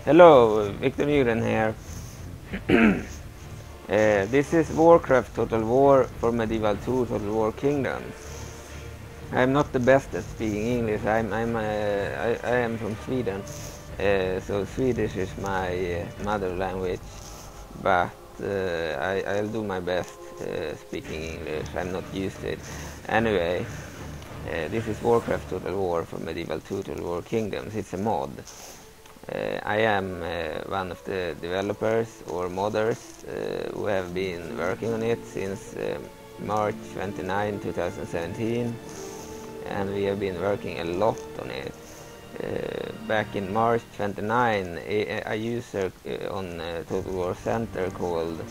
Hello, Victor Muren here. This is Warcraft Total War for Medieval 2 Total War Kingdoms. I'm not the best at speaking English. I am from Sweden, so Swedish is my mother language. But I'll do my best speaking English. I'm not used to it. Anyway, this is Warcraft Total War for Medieval 2 Total War Kingdoms. It's a mod. I am one of the developers or modders who have been working on it since March 29, 2017, and we have been working a lot on it. Back in March 29, a user on Total War Center called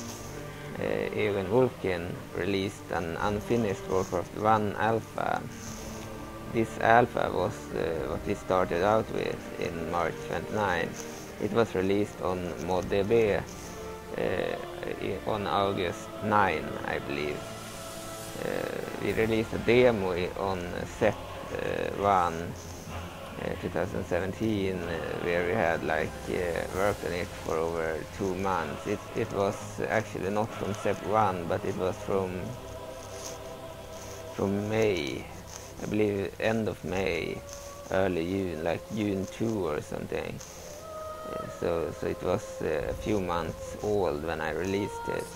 Ewan Wolfkin released an unfinished Warcraft 1 alpha. This alpha was what we started out with in March 29. It was released on MODDB on August 9, I believe. We released a demo on Set 1 2017 where we had worked on it for over 2 months. It was actually not from Set 1, but it was from May. I believe end of May, early June, like June 2 or something. So it was a few months old when I released it.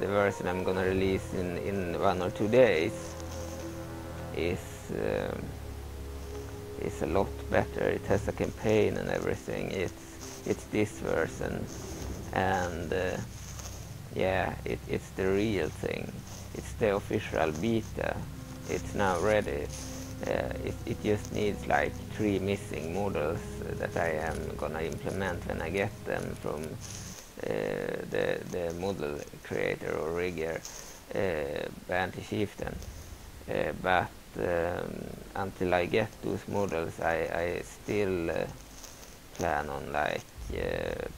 The version I'm gonna release in 1 or 2 days is a lot better. It has a campaign and everything. It's this version, and yeah, it's the real thing. It's the official beta. It's now ready. It just needs like 3 missing models that I am gonna implement when I get them from the model creator or rigger, Banty Chieftain. But until I get those models, I still plan on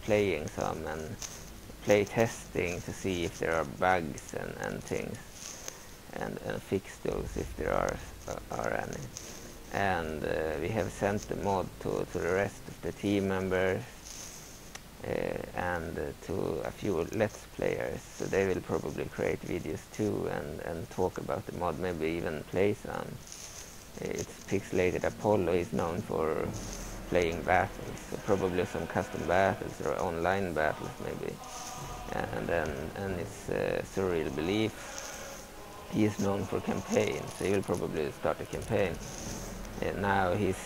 playing some and play testing to see if there are bugs and things. And fix those if there are any. And we have sent the mod to the rest of the team members and to a few Let's Players, so they will probably create videos too and talk about the mod, maybe even play some. It's Pixelated Apollo is known for playing battles, so probably some custom battles or online battles maybe. And it's Surreal Belief. He is known for campaigns, so he will probably start a campaign. Now his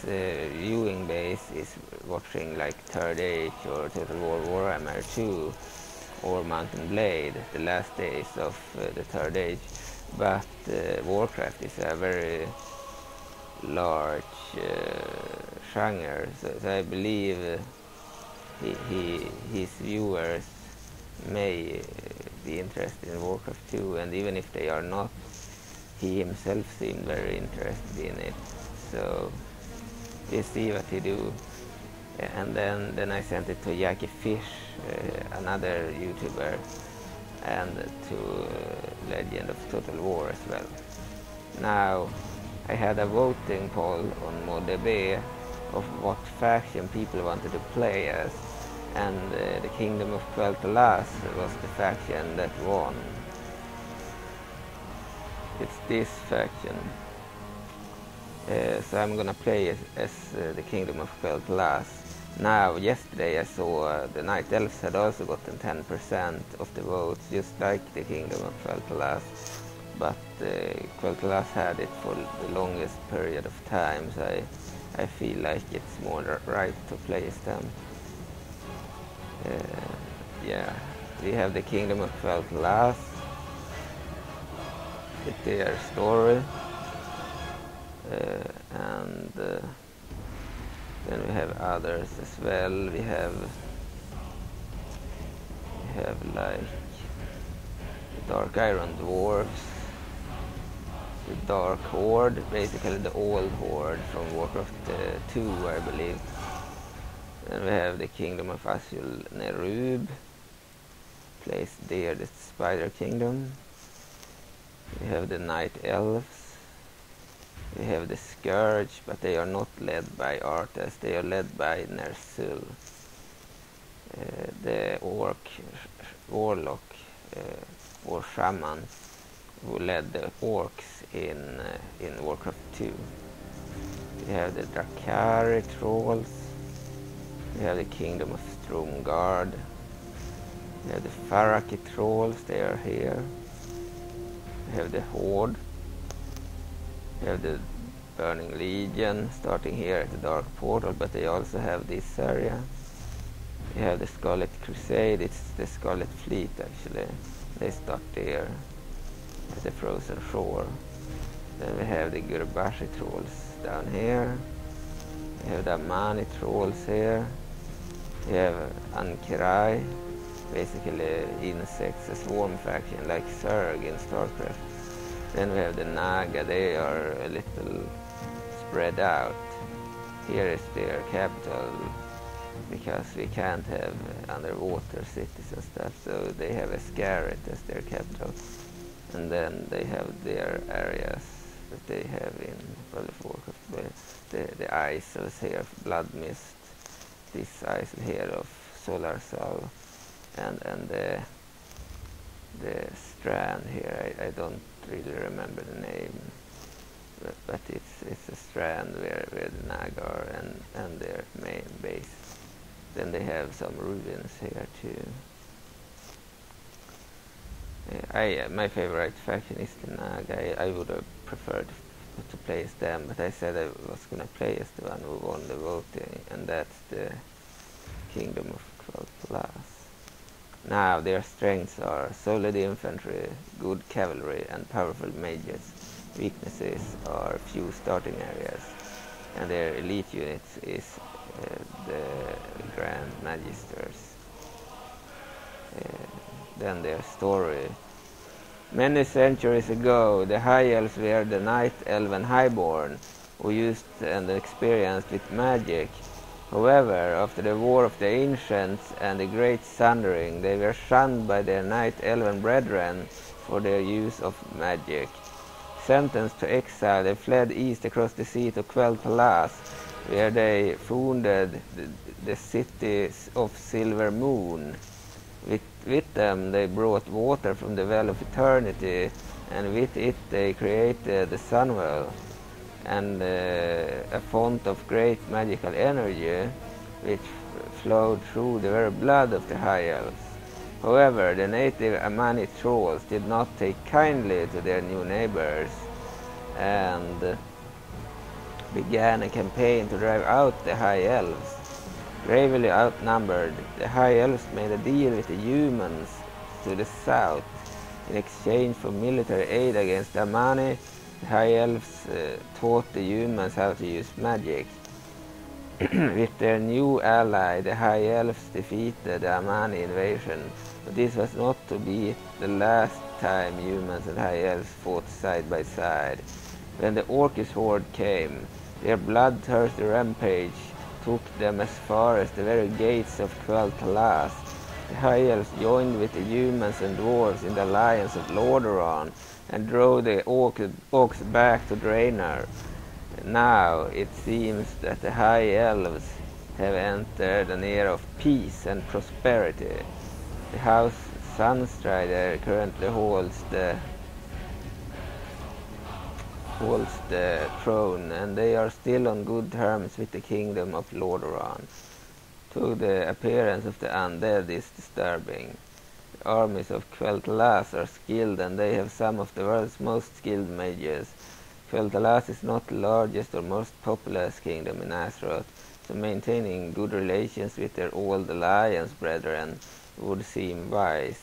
viewing base is watching like Third Age or Total War Warhammer 2 or Mountain Blade, the last days of the Third Age. But Warcraft is a very large genre, so I believe his viewers may be interested in Warcraft 2, and even if they are not, he himself seemed very interested in it. So we'll see what he do. And then I sent it to Jackie Fish, another YouTuber, and to Legend of Total War as well. Now I had a voting poll on MODDB of what faction people wanted to play as, and the Kingdom of Quel'Thalas was the faction that won. It's this faction. So I'm gonna play as the Kingdom of Quel'Thalas. Now, yesterday I saw the Night Elves had also gotten 10% of the votes, just like the Kingdom of Quel'Thalas. But Quel'Thalas had it for the longest period of time, so I feel like it's more right to play as them. Yeah, we have the Kingdom of Quel'Thalas with their story, and then we have others as well. We have like the Dark Iron Dwarves, the Dark Horde, basically the old Horde from Warcraft 2, I believe. Then we have the Kingdom of Azul Nerub, placed there, the Spider Kingdom. We have the Night Elves, We have the Scourge, but they are not led by Arthas, they are led by Ner'zhul, the warlock or shaman who led the orcs in Warcraft 2. We have the Drakari trolls, we have the Kingdom of Stromgarde, we have the Faraki trolls, they are here. We have the Horde, we have the Burning Legion starting here at the Dark Portal, but they also have this area. We have the Scarlet Crusade, it's the Scarlet Fleet actually. They start there at the Frozen Shore. Then we have the Gurbashi trolls down here. We have the Amani trolls here. We have Ankirai, basically insects, a swarm faction like Zerg in StarCraft. Then we have the Naga, they are a little spread out. Here is their capital, because we can't have underwater cities and stuff, so they have Ascaret as their capital. And then they have their areas that they have in World of Warcraft, where the isles here of Blood Mist, this isle here of Solar Sol, and the strand here, I don't really remember the name, but it's a strand where the Naga are and their main base. Then they have some ruins here too. My favorite faction is the Naga. I would have preferred to play as them, but I said I was going to play as the one who won the voting, and that's the Kingdom of Quel'Thalas. Now their strengths are solid infantry, good cavalry, and powerful mages. Weaknesses are few starting areas, and their elite units is the Grand Magisters. Then their story. Many centuries ago, the High Elves were the Night Elven Highborn, who used and experienced with magic. However, after the War of the Ancients and the Great Sundering, they were shunned by their Night Elven brethren for their use of magic. Sentenced to exile, they fled east across the sea to Quel'Thalas, where they founded the city of Silver Moon. With them they brought water from the Well of Eternity, and with it they created the Sunwell, and a font of great magical energy which flowed through the very blood of the High Elves. However, the native Amani trolls did not take kindly to their new neighbors, and began a campaign to drive out the High Elves. Gravely outnumbered, the High Elves made a deal with the humans to the south. In exchange for military aid against the Amani, the High Elves taught the humans how to use magic. With their new ally, the High Elves defeated the Amani invasion, but this was not to be the last time humans and High Elves fought side by side. When the Orcish horde came, their bloodthirsty rampage took them as far as the very gates of Quel'Thalas. The High Elves joined with the humans and dwarves in the alliance of Lordaeron and drove the orcs back to Draenor. Now it seems that the High Elves have entered an era of peace and prosperity. The House Sunstrider currently holds the throne, and they are still on good terms with the kingdom of Lordaeron. So the appearance of the undead is disturbing. The armies of Quel'Thalas are skilled, and they have some of the world's most skilled mages. Quel'Thalas is not the largest or most populous kingdom in Azeroth, so maintaining good relations with their old alliance brethren would seem wise.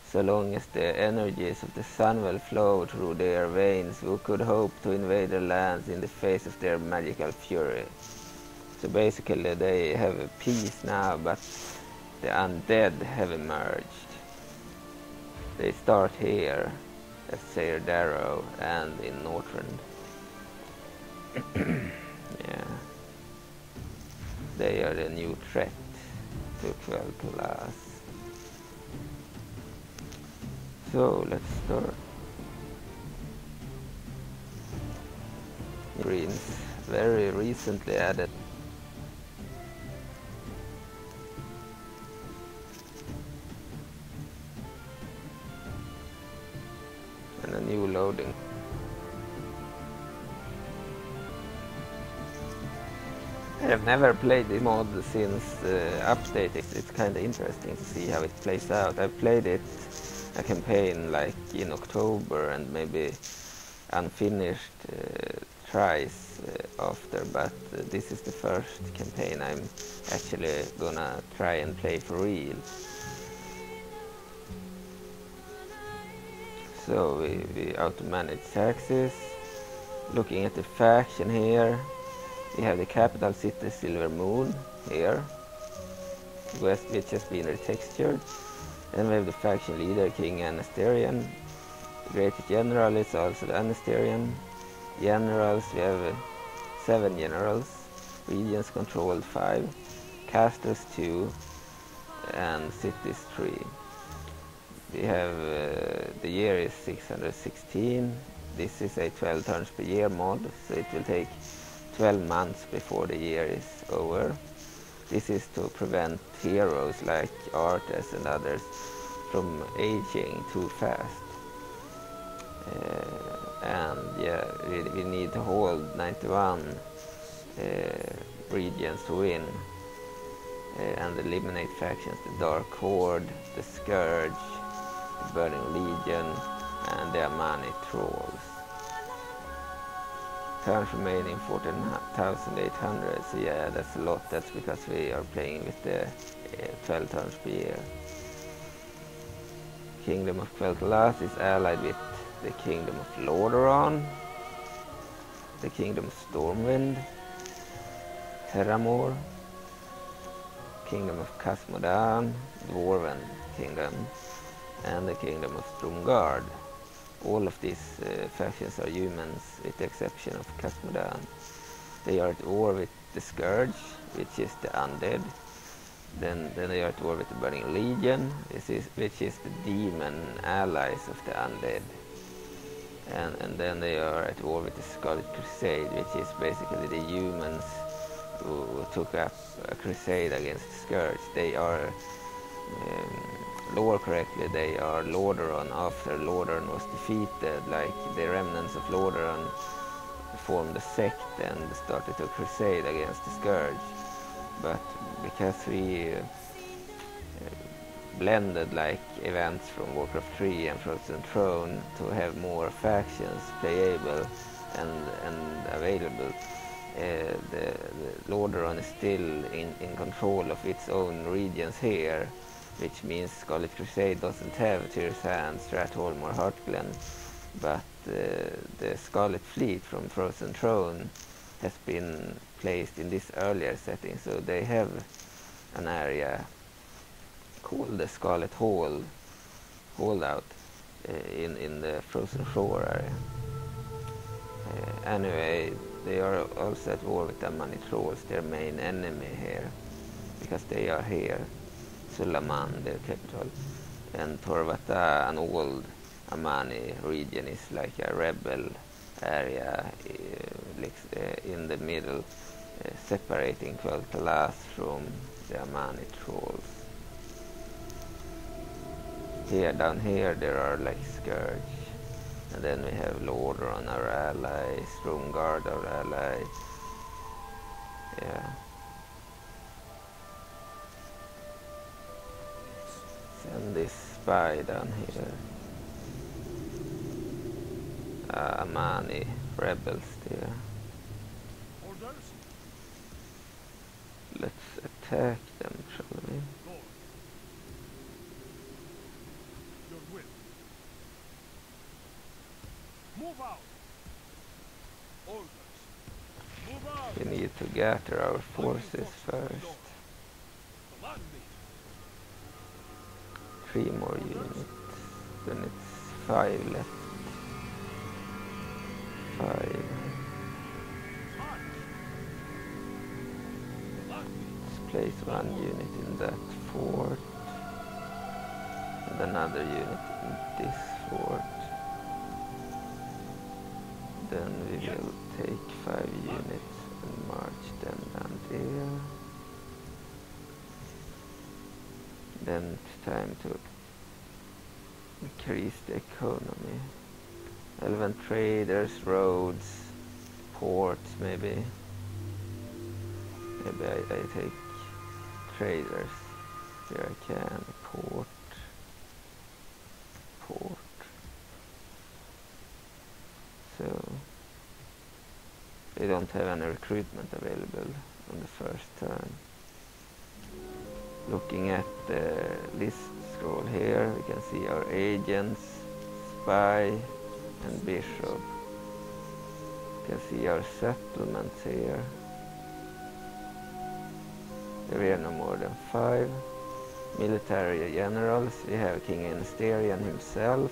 So long as the energies of the Sunwell flow through their veins, we could hope to invade their lands in the face of their magical fury. So basically they have a peace now, but the undead have emerged. They start here at Sayre Darrow and in Northrend. Yeah. They are the new threat to Quel'Thalas. So let's start. greens, very recently added. And a new loading. I have never played this mod since update. It's kind of interesting to see how it plays out. I played it a campaign like in October and maybe unfinished tries after, but this is the first campaign I'm actually gonna try and play for real. So we auto-manage taxes. Looking at the faction here, we have the capital city Silver Moon here, west, which has been retextured. Then we have the faction leader King Anasterian. The greatest general is also the Anasterian. Generals, we have 7 generals. Regions controlled 5. Castles 2. And cities 3. We have the year is 616. This is a 12 turns per year mod, so it will take 12 months before the year is over. This is to prevent heroes like Arthas and others from aging too fast. And yeah, we need to hold 91 regions to win. And eliminate factions, the Dark Horde, the Scourge, the Burning Legion, and the Amani Trolls. Turns remaining 14,800, so yeah, that's a lot. That's because we are playing with the 12 turns per year. Kingdom of Quel'Thalas is allied with the Kingdom of Lordaeron, the Kingdom of Stormwind, Terramore, Kingdom of Casmodan, Dwarven Kingdom, and the Kingdom of Stromgard. All of these factions are humans, with the exception of Casmodan. They are at war with the Scourge, which is the undead. Then they are at war with the Burning Legion, which is the demon allies of the undead. And then they are at war with the Scarlet Crusade, which is basically the humans who took up a crusade against the Scourge. They are, lore correctly, they are Lordaeron after Lordaeron was defeated. Like the remnants of Lordaeron formed a sect and started a crusade against the Scourge. But because we blended like events from Warcraft 3 and Frozen Throne to have more factions playable and available, the Lordaeron is still in control of its own regions here, which means Scarlet Crusade doesn't have Tyrsand, Stratholm or Heartglen, but the Scarlet Fleet from Frozen Throne has been placed in this earlier setting, so they have an area called the Scarlet Holdout in the Frozen Shore area. Anyway, they are also at war with the Amani Trolls, their main enemy here, because they are here. Sulaman, their capital, and Torvata, an old Amani region, is like a rebel area in the middle, separating Quel'Thalas from the Amani Trolls. Here, down here, there are like Scourge, and then we have Lordaeron, our ally, Stromgard, our ally. Yeah. Send this spy down here. Amani rebels there. Let's attack them, shall we? Move out. Orders. Move out. We need to gather our forces first. 3 more units. Then it's 5 left. 5. Let's place 1 unit in that fort. And another unit in this fort. Then we will take 5 units and march them down there. Then it's time to increase the economy. Elven traders, roads, ports maybe. Maybe I take traders. Here I can. Port. So they don't have any recruitment available on the first turn. Looking at the list scroll here, we can see our agents, spy and bishop. You can see our settlements here. There are no more than 5. Military generals, we have King Ensterian himself,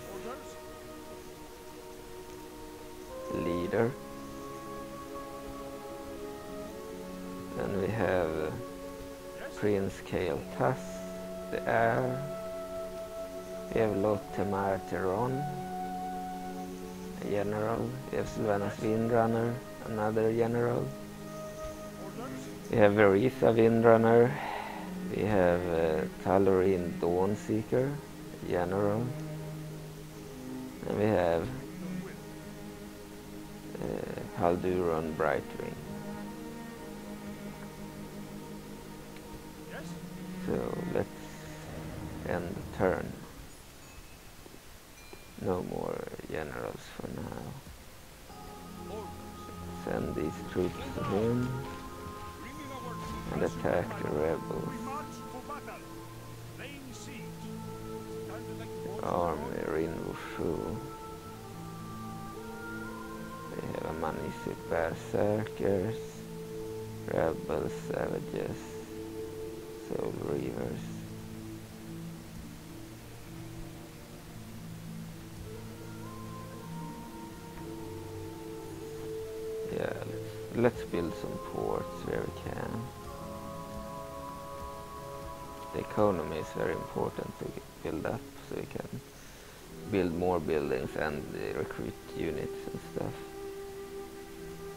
leader. Then we have Prince Quel'Thalas, the heir. We have Lothemar Teron, a general. We have Sylvanas Windrunner, another general. We have Veritha Windrunner. We have Talorine Dawnseeker, general. And we have Halduron Brightwing. So let's end the turn. No more generals for now. Send these troops to him and attack the rebels. Army Rinwushu. They have a Manisi Berserkers, Rebels, Savages, Soul Reavers. Yeah, let's build some ports where we can. The economy is very important to build up, so we can build more buildings and recruit units and stuff.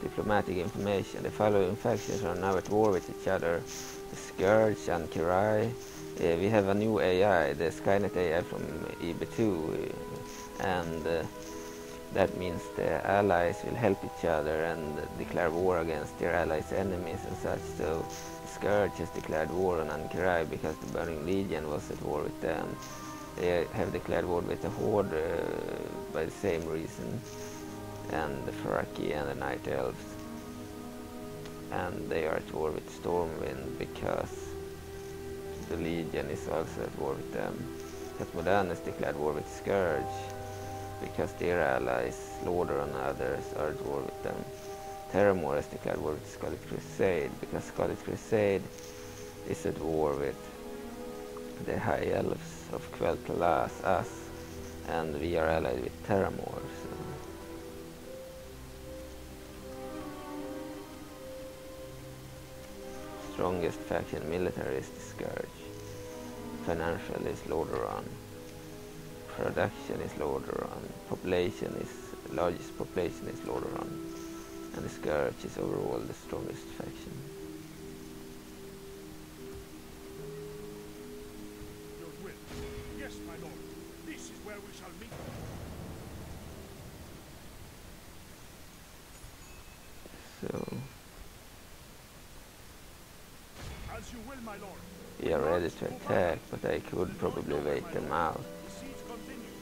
Diplomatic information. The following factions are now at war with each other. The Scourge and Kirai. We have a new AI, the Skynet AI from EB2, and that means the allies will help each other and declare war against their allies' enemies and such. So the Scourge has declared war on Ankirai because the Burning Legion was at war with them. They have declared war with the Horde by the same reason, and the Faraki and the Night Elves. And they are at war with Stormwind because the Legion is also at war with them. Catmodan has declared war with Scourge because their allies, Slaughter and others, are at war with them. Terramore has declared war with Scarlet Crusade because Scarlet Crusade is at war with the High Elves of Quel'Thalas, us, and we are allied with Terramore. So. Strongest faction military is the Scourge. Financial is Lordaeron. Production is Lordaeron. Population is largest population is Lordaeron. And the Scourge is overall the strongest faction. Your will. Yes, my lord. This is where we shall meet. So As you will, my lord. we are ready to attack, but I could probably wait them out. The siege continues.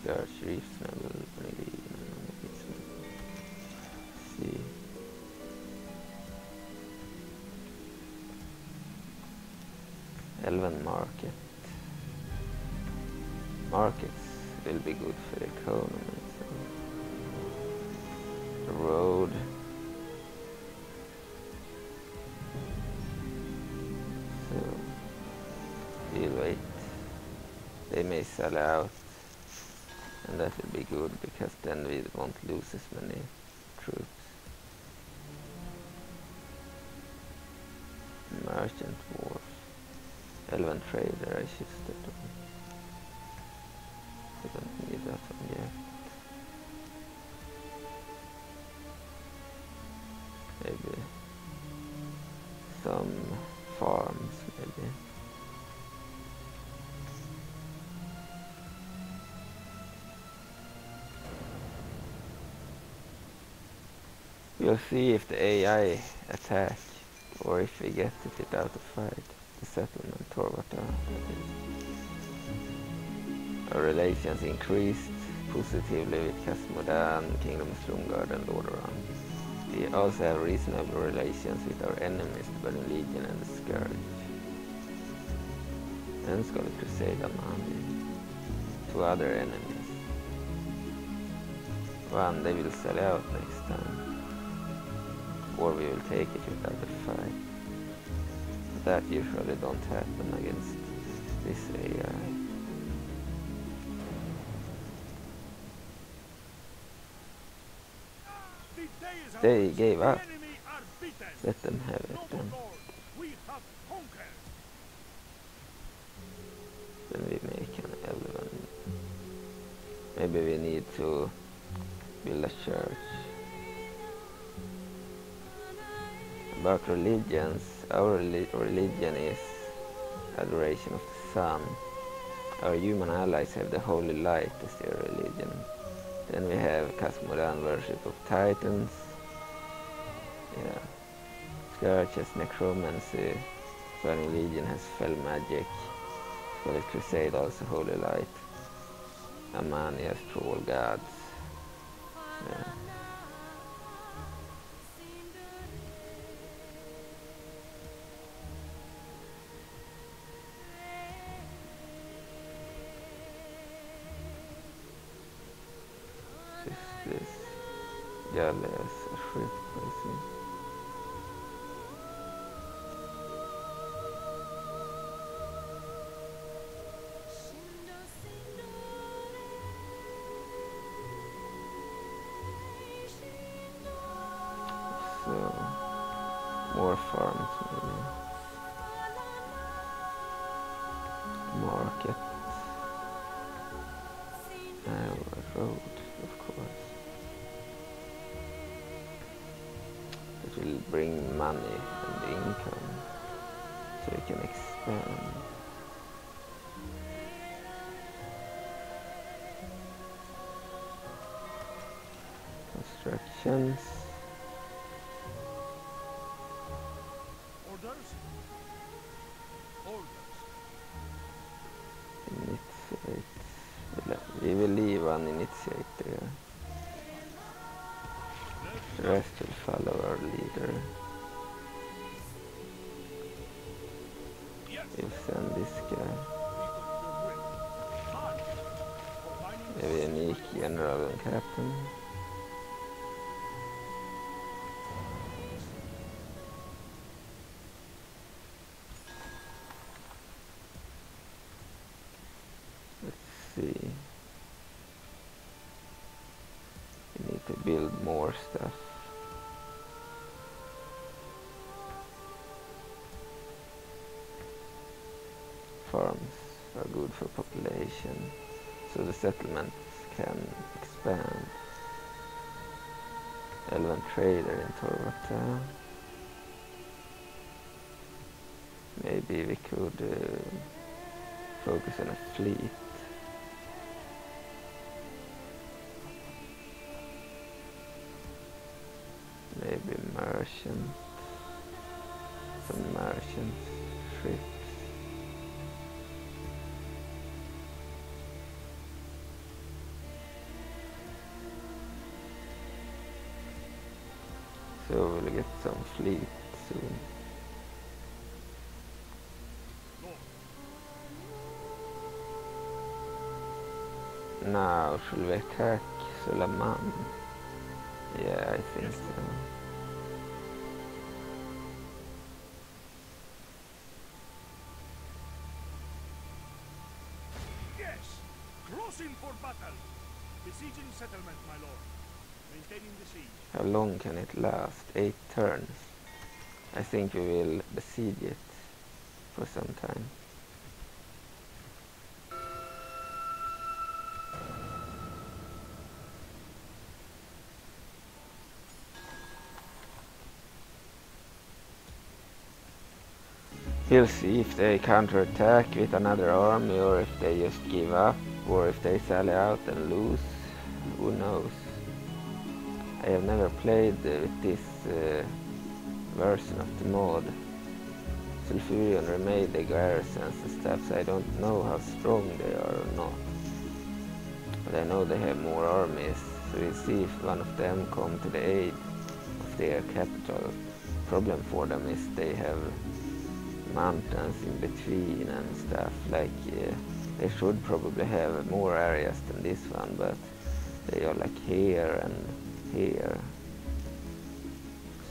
Scourge Reefs level maybe. See. Elven Market. Markets will be good for the economy. So. The road. So we'll wait. They may sell out, and that will be good because then we won't lose as many troops. Merchant Wars. Elven Trader, I shifted on. I don't need that one yet. Maybe some farms, maybe. We'll see if the AI attack or if we get it out of fight. The settlement Torvata. Our relations increased positively with Casmodan, Kingdom Stromgard and Lordaeron. We also have reasonable relations with our enemies, the Burning Legion and the Scourge. And Scarlet Crusade Amani. 2 other enemies. One they will sell out next time. Or we will take it without a fight. But that usually don't happen against this AI. They gave up. Let them have it then. Then we make an elven. Maybe we need to build a church. About religions, our religion is adoration of the sun. Our human allies have the holy light as their religion. Then we have Casmodan worship of titans. Yeah. Scourge has necromancy. Burning Legion has fell magic. Scarlet Crusade also holy light. Amani has troll gods. Yeah. This Jalle is a ship, I see. So, more farms maybe. Market. A road, of course. It will bring money and income, so we can expand. Constructions. Orders? Orders. Initiate. We will leave one initiate there. The rest will follow our leader. We'll send this guy. Maybe a unique general and captain. Let's see. We need to build more stuff. Farms are good for population, so the settlements can expand. Elven trader in Torvata. Maybe we could focus on a fleet. Maybe merchant. Some merchants, ships. So we'll get some fleet soon. Now, should we attack Sulaman? Yeah, I think so. Yes! Crossing for battle! Besieging settlement, my lord. Maintaining the siege. How long can it last? 8 turns. I think we will besiege it for some time. We'll see if they counterattack with another army, or if they just give up, or if they sally out and lose. Who knows? I have never played with this version of the mod. Sulfurion remade the garrisons and stuff, so I don't know how strong they are or not. But I know they have more armies, so we'll see if one of them come to the aid of their capital. Problem for them is they have mountains in between and stuff, like they should probably have more areas than this one, but they are like here and here,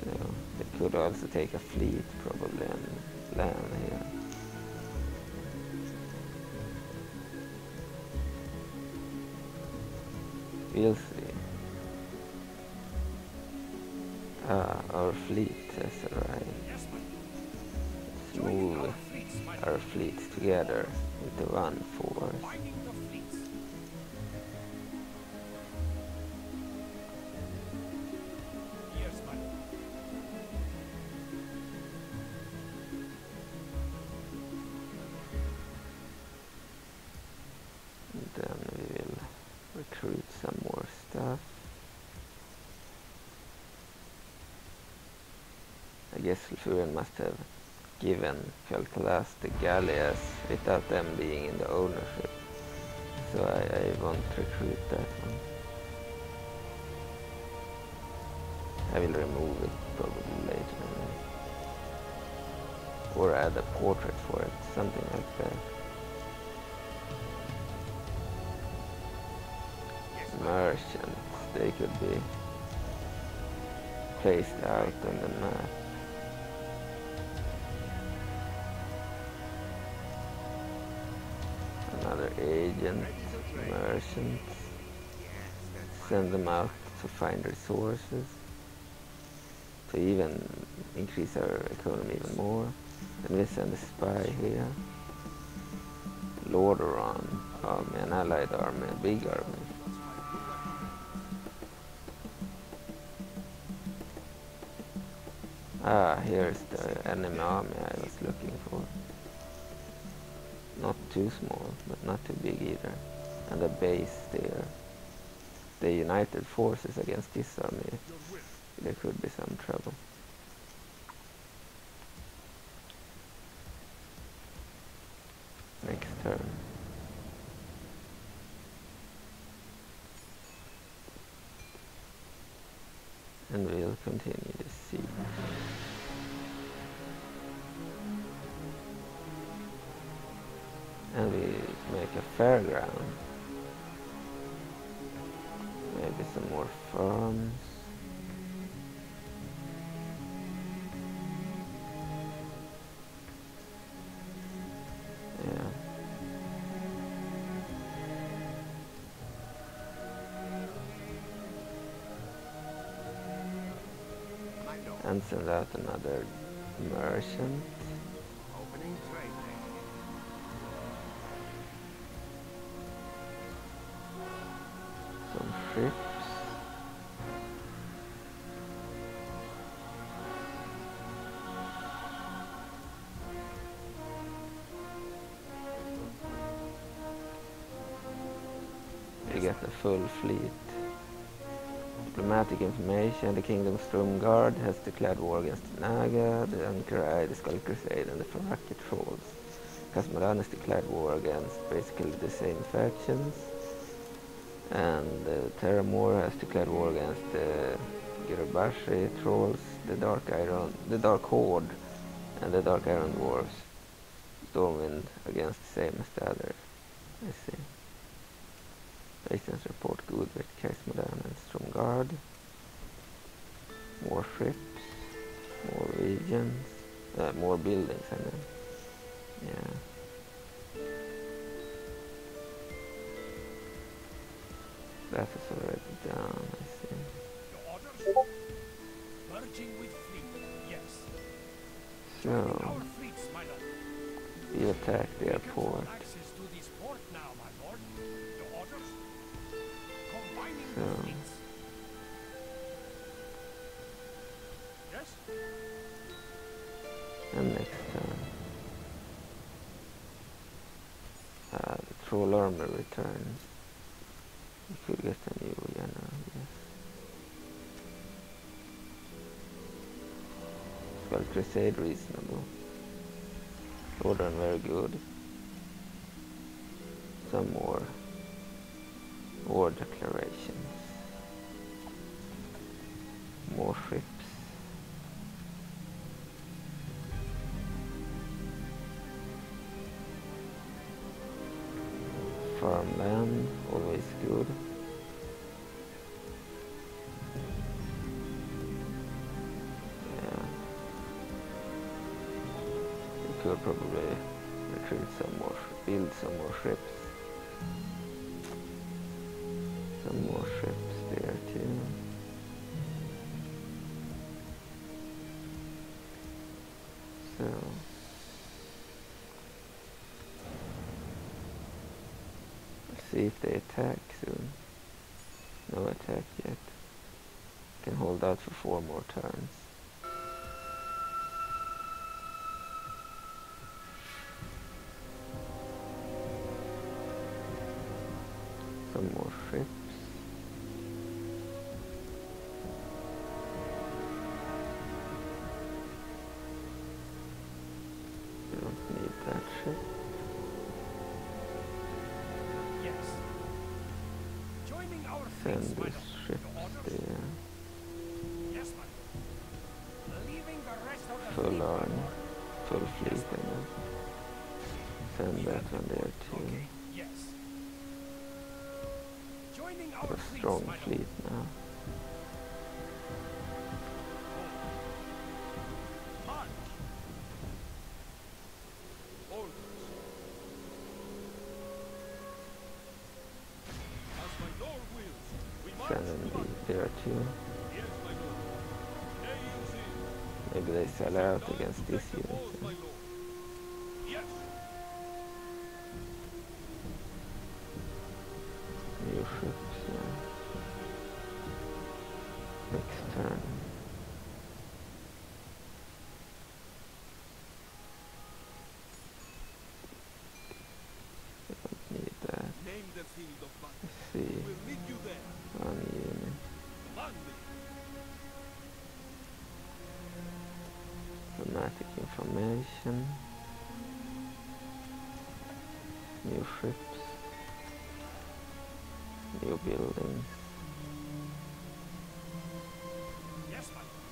so they could also take a fleet probably and land here. We'll see. Our fleet has arrived. Let's move our fleets together into one force. And then we will recruit some more stuff. I guess Sulfurion must have given Quel'Thalas the Galleas without them being in the ownership, so I won't recruit that one. I will remove it probably later, or add a portrait for it, something like that. Merchants, they could be placed out on the map. Another agent, merchants, send them out to find resources, to even increase our economy even more. Then we send a spy here. Lordaeron army, an allied army, a big army. Ah, here's the enemy army I was looking for. Not too small, but not too big either. And a base there. The united forces against this army, there could be some trouble. Next turn. And we'll continue the siege. And we make a fairground. Maybe some more farms. Yeah. And send out another merchant. Opening trade lane. Some ships. We get a full fleet. Diplomatic information: the Kingdom Storm Guard has declared war against the Naga, the Ankarai, the Skull Crusade, and the Faraki Trolls. Casmodan has declared war against basically the same factions. And Terramore has declared war against the Girobashi Trolls, the Dark Horde, and the Dark Iron Dwarves. Stormwind against the same as the others. I see. Bastions report good with Casmodan and Stromguard. More ships, more regions, more buildings, I mean. Yeah. That is already done, I see. Your orders? Merging with fleet, yes. So, Our fleets, my lord. we attack the airport. Access to this port now, my lord. Your orders? Combining So, the fleets. Yes? and next turn. troll armor return. We could get a new general, yes. Spell Crusade reasonable. Order very good. Some more war declarations. More ships. Farmland, always good. Yeah. We could probably recruit some more, build some more ships. Some more ships there too. So let's see if they attack soon. No attack yet. Can hold out for 4 more turns. Some more ships. We don't need that ship. Yes. Joining our Send fleets, my this lord. ship Your orders? there. Yes, my lord. Leaving the rest of the Full fleet, my arm, lord. full fleet, I know. Send that one there too. Okay, yes. Joining our Have a fleets, strong my lord. fleet now. March. Orders. As my lord wills, we march Send them to there too. Yes, my lord. AUC. Maybe they sell out against this unit. My lord. Yes. New ships, yeah. Next turn. I don't need that. Name the field of battle. Let's see. We'll meet you there. One unit. Command me. Dramatic information. New ships. New buildings. Yes, my lord.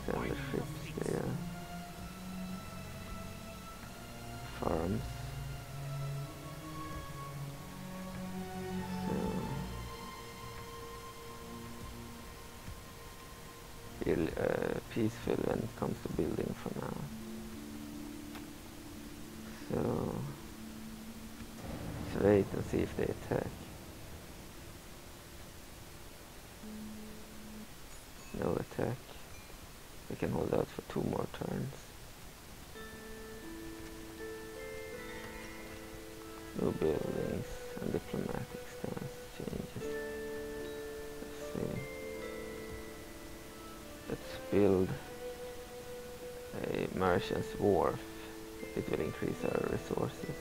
Send the Combine your ships fleets. there. Farms. So feel peaceful when it comes to building for now. So let's wait and see if they attack. No attack. We can hold out for 2 more turns. No buildings and diplomatic stance changes. Let's see. Let's build a merchant's wharf. It will increase our resources.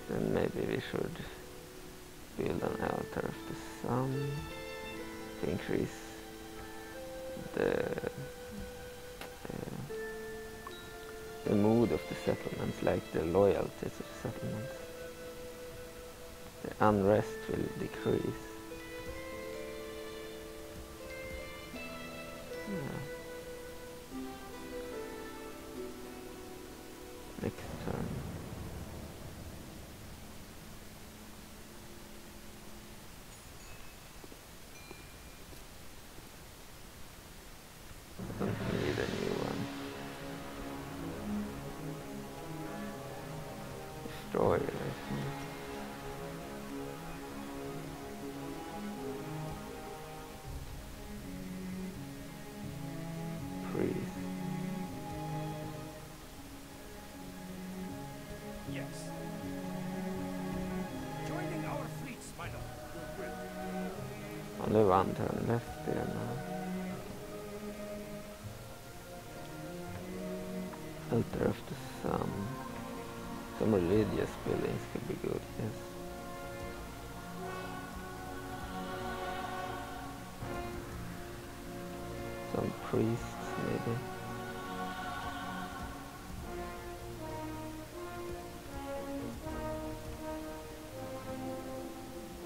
Then maybe we should build an altar of the sun to increase the mood of the settlements, like the loyalties of settlements. The unrest will decrease. Yeah. Next turn. I don't need a new one. Destroyer, I think. Freeze. Yes. Joining our fleets, my lord. Goodwill. Only 1 turn left there now. Altar of the Sun. Some religious buildings could be good, yes. Some priests, maybe.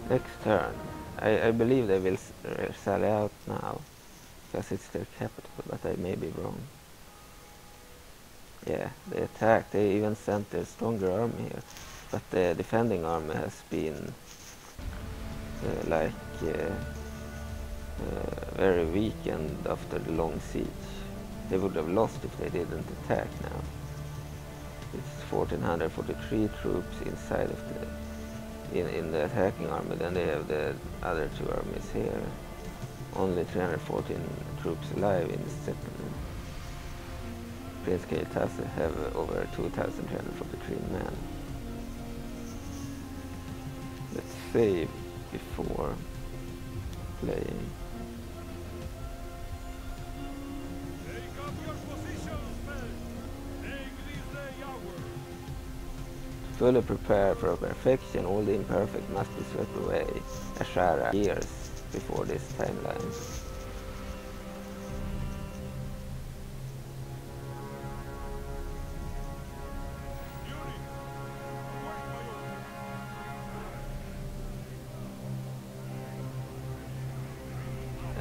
Next turn. I believe they will sell out now, because it's their capital, but I may be wrong. Yeah, they attacked. They even sent their stronger army here, but the defending army has been very weakened after the long siege. They would have lost if they didn't attack now. It's 1443 troops inside of the in the attacking army. Then they have the other two armies here. Only 314 troops alive in the settlement. Prince Quel'Thalas have over 2,343 men. Let's save before playing. Take up your positions, men. Make this day ours. Fully prepare for perfection, all the imperfect must be swept away. Ashara years before this timeline.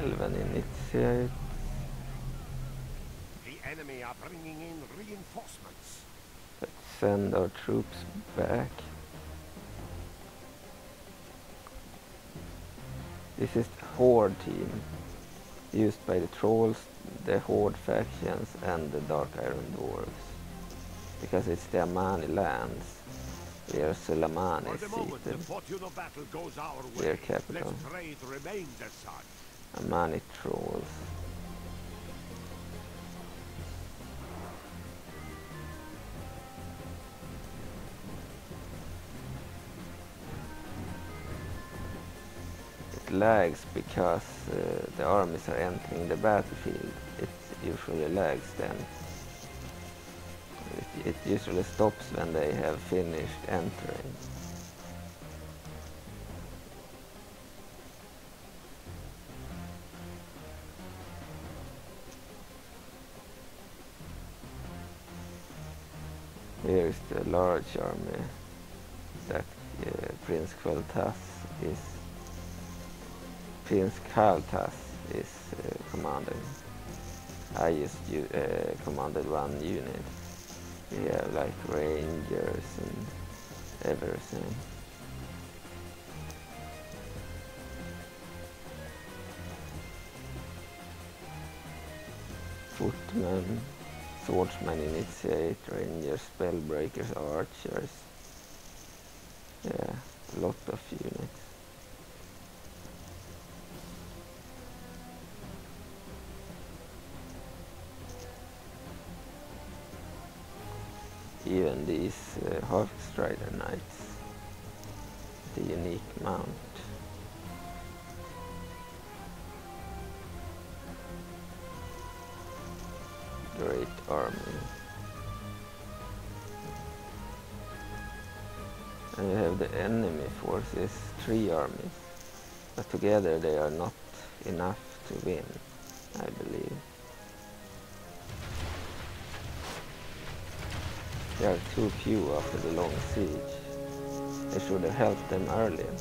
Elven initiate. The enemy are bringing in reinforcements. Let's send our troops back. This is the Horde team, used by the Trolls, the Horde factions and the Dark Iron Dwarves. Because it's the Amani lands, where Suleiman is seated, their capital. Let's pray it remains as such. Amani Trolls. It lags because the armies are entering the battlefield. It usually lags then. It usually stops when they have finished entering. Here is the large army that Prince Quel'Thalas is commanding. I just commanded one unit. We have like rangers and everything. Footmen, swordsmen initiate, rangers, spellbreakers, archers. Yeah, a lot of units. Even these Half-Strider Knights, the unique mount. Great army. And we have the enemy forces, 3 armies, but together they are not enough to win, I believe. They are too few after the long siege. They should have helped them earlier.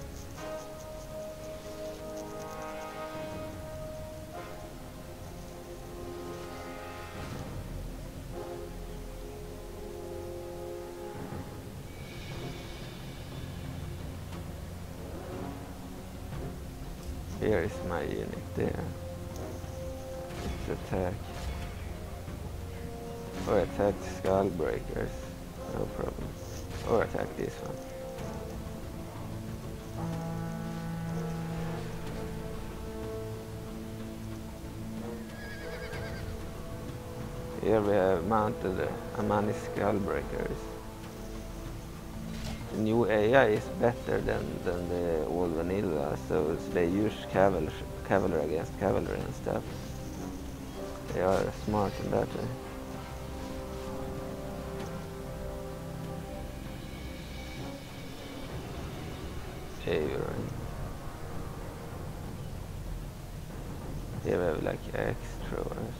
Here is my unit there. Let's attack. Or attack Skullbreakers. No problem. Or attack this one. Here we have mounted the Amani Skullbreakers. The new AI is better than the old vanilla, so they use cavalry against cavalry and stuff. They are smart in that way. Avery. Here we have like axe throwers.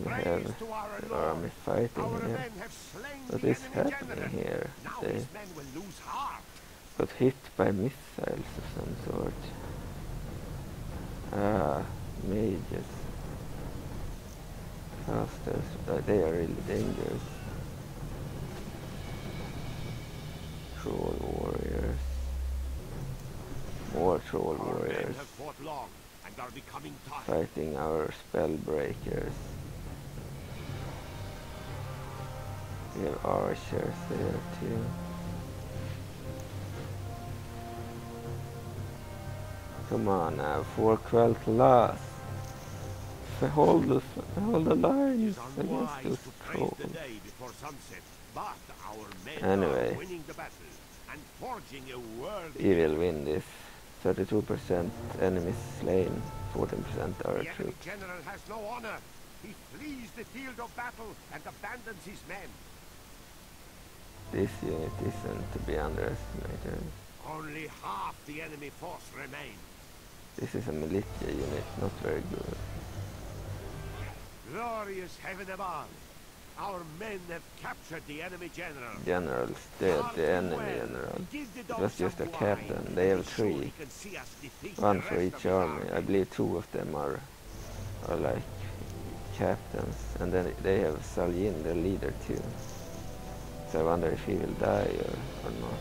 We have Praise to our the Lord. army fighting Our here. men have slain What the is enemy happening general. here? Now They his men will lose heart. got hit by missiles of some sort. Ah, mages. Casters, they are really dangerous. Troll warriors. More troll Our men warriors have fought long and are becoming tired. fighting our spell breakers. We have archers there too. Come on now, for Quel'Thalas. Hold the lines It is against unwise those to praise trolls. the day before sunset, but our men Anyway. are winning the battle and forging a worthy. We will win this. 32% enemies slain, 14% The our enemy troops. general has no honor. He flees the field of battle and abandons his men. This unit isn't to be underestimated. Only half the enemy force remain. This is a militia unit, not very good. Glorious heaven above. Our men have captured the enemy general. General's dead, the enemy general. It was just a captain. They have 3. One for each army. I believe 2 of them are like captains. And then they have Salyin, the leader too. So I wonder if he will die or not.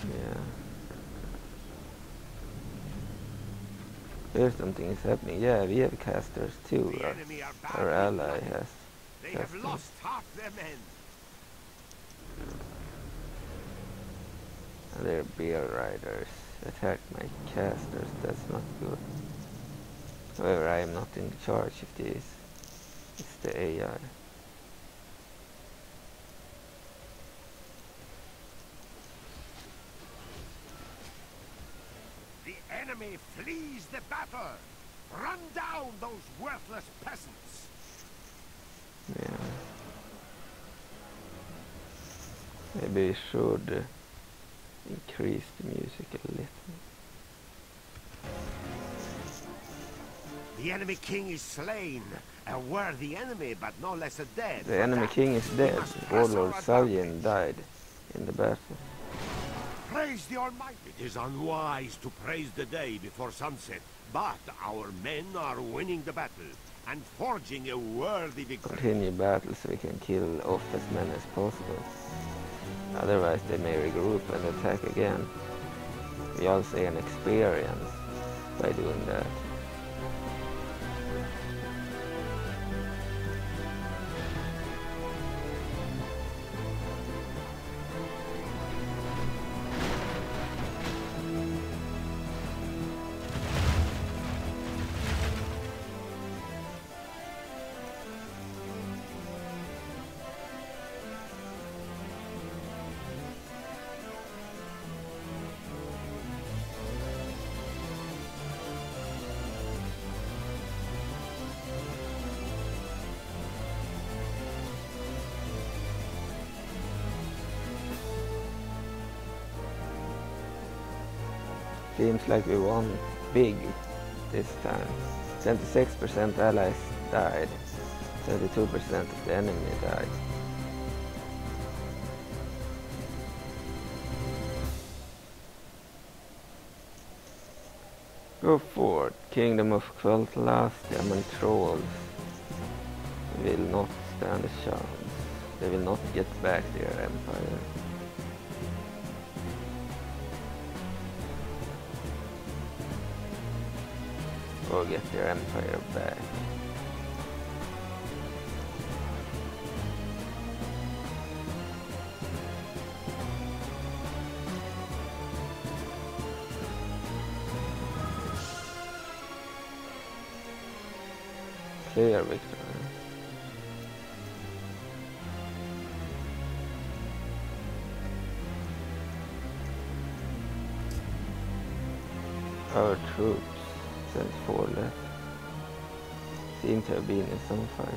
Yeah. There's something is happening. Yeah, we have casters too. The enemy are Our badly ally outnumbered. has They have casters. lost half their men. And their bear riders attack my casters. That's not good. However, I am not in charge of this. It's the AI. The enemy flees the battle. Run down those worthless peasants. Yeah. Maybe we should increase the music a little. The enemy king is slain. A worthy enemy, but no less a dead. The enemy king is dead. Warlord Salyin died in the battle. Praise the Almighty. It is unwise to praise the day before sunset, but our men are winning the battle and forging a worthy victory. Continue battle so we can kill off as many as possible. Otherwise they may regroup and attack again. We also gain experience by doing that. Seems like we won big this time. 26% allies died. 32% of the enemy died. Go forward. Kingdom of Quel'Thalas, the Aman trolls will not stand a chance. They will not get back their empire. Or get their empire back. clear victory. Our troops sent 4 left. Seem to have been in some fighting.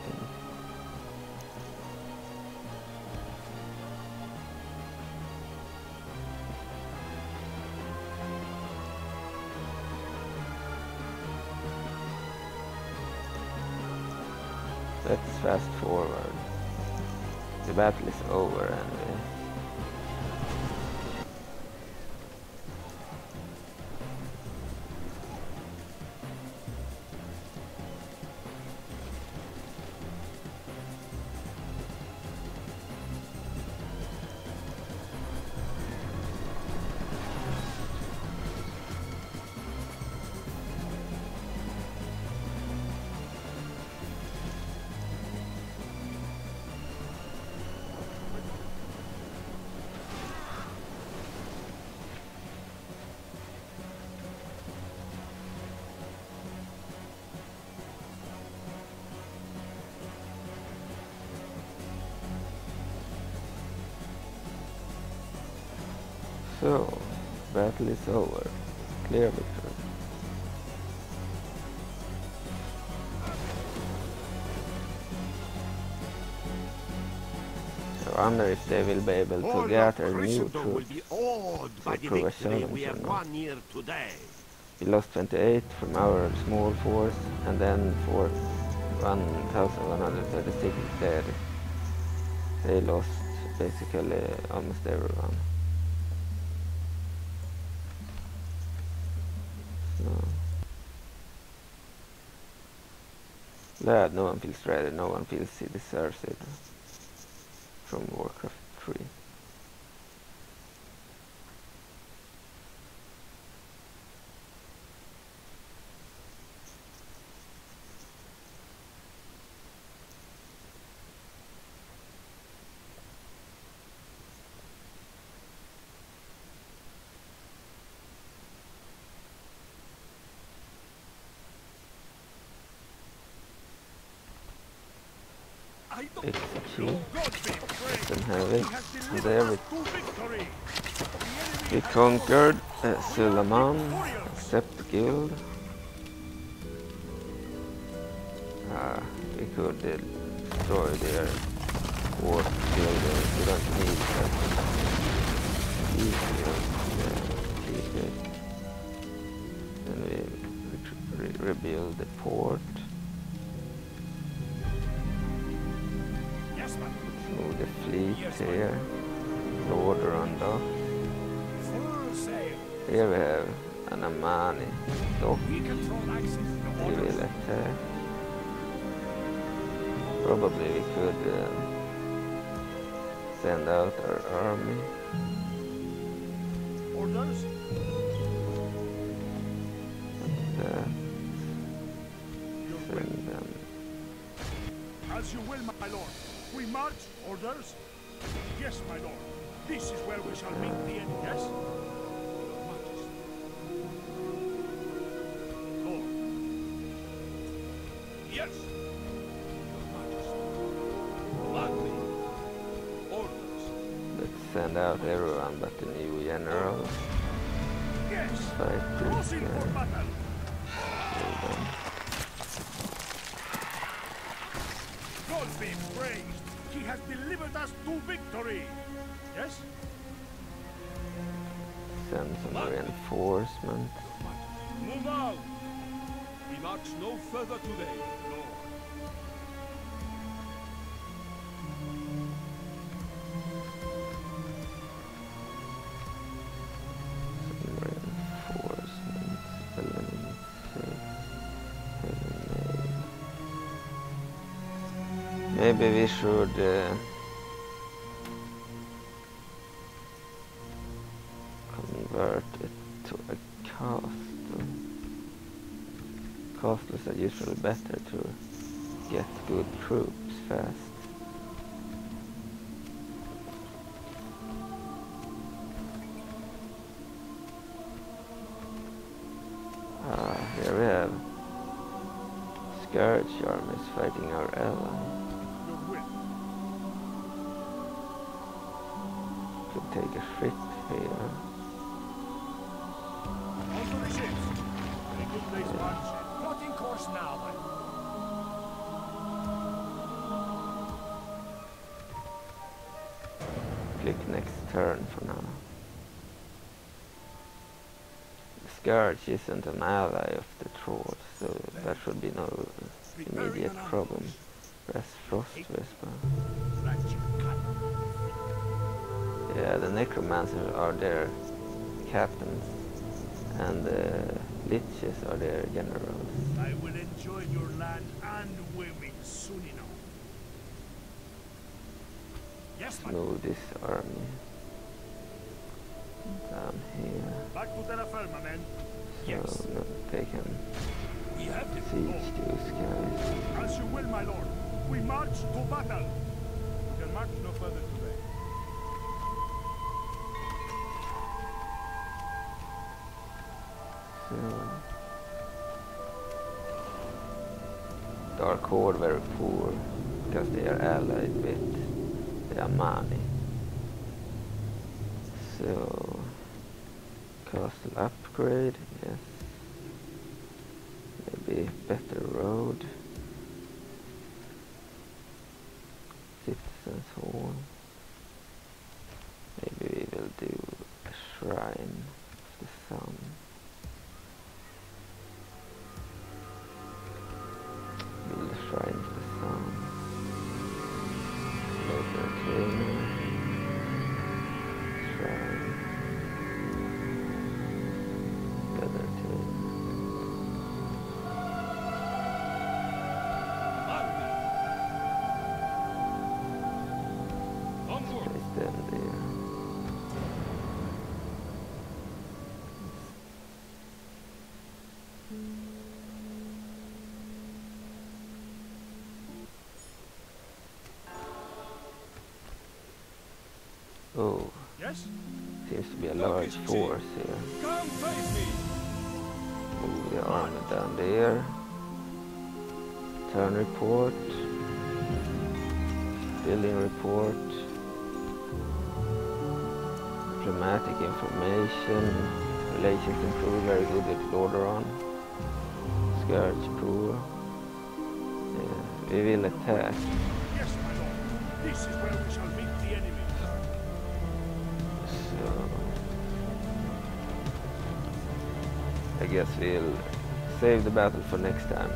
Let's fast forward. The battle is over anyway. So, battle is over. Clear victory. I wonder if they will be able to gather new troops to prove a challenge or not. We lost 28 from our small force, and then for 1,136 dead. They lost basically almost everyone. Glad no one feels ready, no one feels he deserves it from Warcraft 3. Execute. Then have it. And there we conquered Suleiman, accept the guild. We could destroy their war buildings. We don't need that. Keep it. Then we rebuild the port. Move the fleet here. Order on dock. Here we have an Amani dock. We will attack. Probably we could send out our army. Orders? Send them. As you will, my lord. We march. Orders? Yes, my lord. This is where we shall meet the end, yes? Lord. Yes. Gladly. Orders. Let's send out everyone but the new general. Yes. Fight this Crossing for battle. God be praised. He has delivered us to victory. Yes? Send some reinforcements. Move out. We march no further today, Lord. Some reinforcements. Maybe we should convert it to a castle. Castles are usually better to get good troops fast. Here we have Scourge army is fighting our ally. Your will. Could take a ship here. On to the ships. Very good place to launch it. Plotting course now, my lord. Click next turn for now. The Scourge isn't an ally of the Trolls, so that should be no immediate problem. Press Frost Whisper. Yeah, the Necromancers are their captains, and the Liches are their generals. I will enjoy your land and women soon enough. Yes, my lord. Move this army down here, Back to terra firma, men. so Yes. no, they can We have the siege those guys. As you will, my lord. We march to battle. We can march no further today. So Dark Horde very poor because they are allied with the Amani. So castle upgrade, yes. Maybe better road. Citizens Hall. Maybe we will do a shrine of the sun. Build a shrine of the sun. Later trainer. Shrine. Gather trainer. Place them there. Oh, Yes? seems to be a large force here. Come face me. Move the army down there. Turn report. Building report. Diplomatic information. Relations improve, very good with Lordaeron. Scourge poor. Yeah, we will attack. Yes, my lord. This is where we shall meet the enemy. So I guess we'll save the battle for next time.